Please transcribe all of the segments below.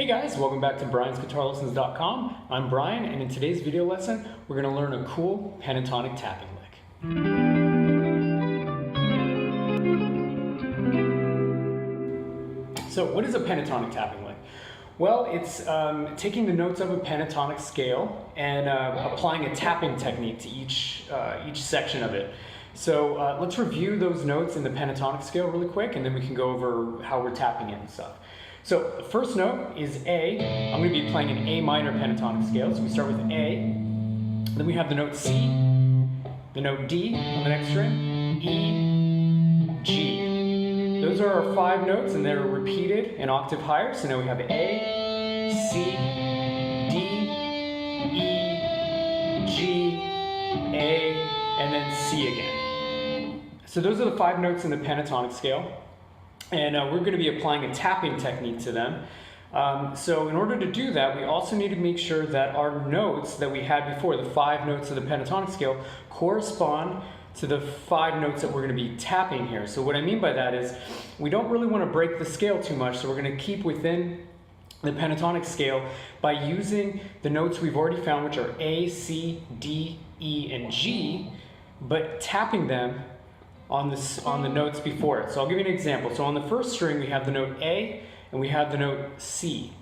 guys, welcome back to briansguitarlessons.com. I'm Brian, and in today's video lesson, we're going to learn a cool pentatonic tapping lick. So what is a pentatonic tapping lick? Well, it's taking the notes of a pentatonic scale and applying a tapping technique to each section of it. So let's review those notes in the pentatonic scale really quick, and then we can go over how we're tapping it and stuff. So the first note is A. I'm going to be playing an A minor pentatonic scale. So we start with A, then we have the note C, the note D on the next string, E, G. Those are our 5 notes, and they're repeated an octave higher. So now we have A, C, D, E, G, A, and then C again. So those are the 5 notes in the pentatonic scale. And we're going to be applying a tapping technique to them. So in order to do that, we also need to make sure that our notes that we had before, the 5 notes of the pentatonic scale, correspond to the 5 notes that we're going to be tapping here. So what I mean by that is we don't really want to break the scale too much, so we're going to keep within the pentatonic scale by using the notes we've already found, which are A, C, D, E, and G, but tapping them on the notes before it. So I'll give you an example. So on the first string we have the note A and we have the note C.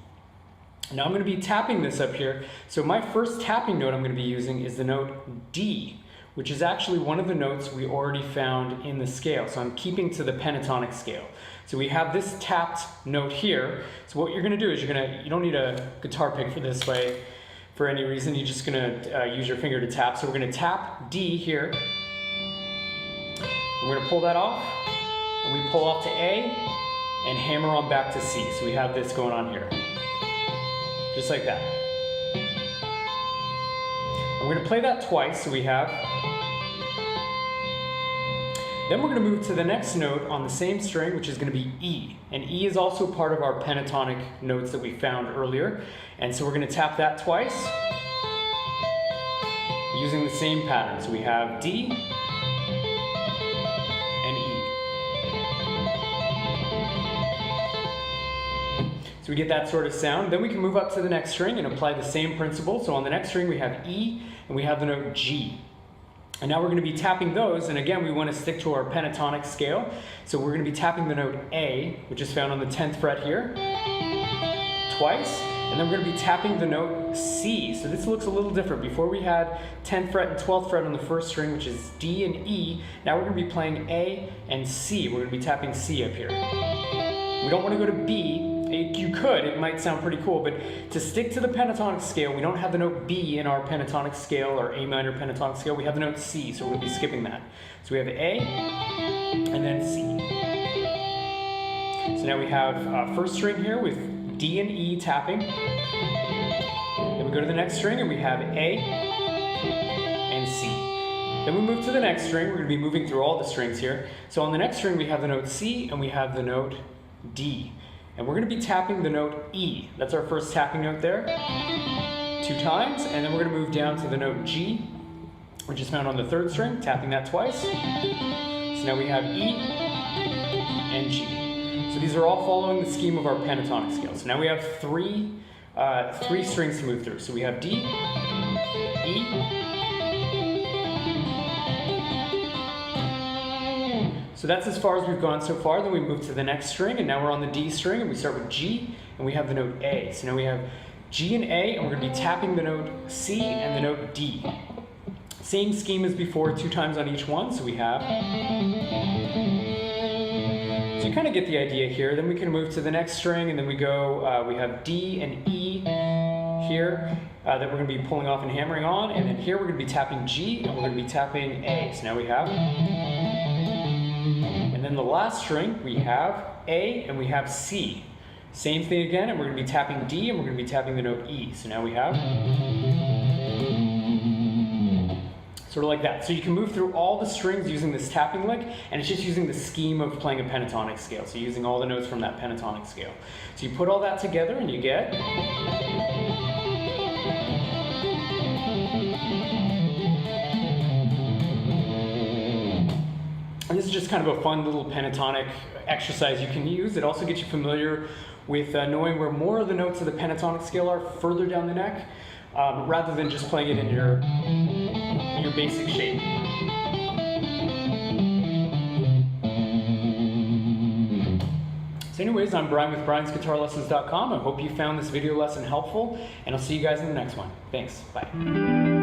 Now I'm going to be tapping this up here. So my first tapping note I'm going to be using is the note D, which is actually one of the notes we already found in the scale. So I'm keeping to the pentatonic scale. So we have this tapped note here. So what you're going to do is you don't need a guitar pick for this way for any reason. You're just going to use your finger to tap. So we're going to tap D here. We're going to pull that off, and we pull off to A, and hammer on back to C. So we have this going on here, just like that. And we're going to play that twice, so we have. Then we're going to move to the next note on the same string, which is going to be E. And E is also part of our pentatonic notes that we found earlier. And so we're going to tap that twice, using the same pattern. So we have D, so we get that sort of sound. Then we can move up to the next string and apply the same principle. So on the next string we have E and we have the note G. And now we're going to be tapping those, and again we want to stick to our pentatonic scale. So we're going to be tapping the note A, which is found on the 10th fret here, twice. And then we're going to be tapping the note C. So this looks a little different. Before we had 10th fret and 12th fret on the first string, which is D and E. Now we're going to be playing A and C. We're going to be tapping C up here. We don't want to go to B. You could, it might sound pretty cool, but to stick to the pentatonic scale, we don't have the note B in our pentatonic scale or A minor pentatonic scale. We have the note C, so we're going to be skipping that. So we have A and then C. So now we have first string here with D and E tapping. Then we go to the next string and we have A and C. Then we move to the next string. We're going to be moving through all the strings here. So on the next string we have the note C and we have the note D. And we're going to be tapping the note E. That's our first tapping note there, 2 times, and then we're going to move down to the note G, which is found on the 3rd string, tapping that twice. So now we have E and G. So these are all following the scheme of our pentatonic scale. So now we have three strings to move through. So we have D, E, so that's as far as we've gone so far. Then we move to the next string, and now we're on the D string, and we start with G, and we have the note A. So now we have G and A, and we're going to be tapping the note C and the note D. Same scheme as before, 2 times on each one, so we have. So you kind of get the idea here. Then we can move to the next string, and then we go, we have D and E here that we're going to be pulling off and hammering on, and then here we're going to be tapping G, and we're going to be tapping A. So now we have. And then the last string, we have A and we have C. Same thing again, and we're going to be tapping D and we're going to be tapping the note E. So now we have sort of like that. So you can move through all the strings using this tapping lick, and it's just using the scheme of playing a pentatonic scale. So using all the notes from that pentatonic scale. So you put all that together and you get. And this is just kind of a fun little pentatonic exercise you can use. It also gets you familiar with knowing where more of the notes of the pentatonic scale are further down the neck, rather than just playing it in your basic shape. So anyways, I'm Brian with briansguitarlessons.com. I hope you found this video lesson helpful, and I'll see you guys in the next one. Thanks. Bye.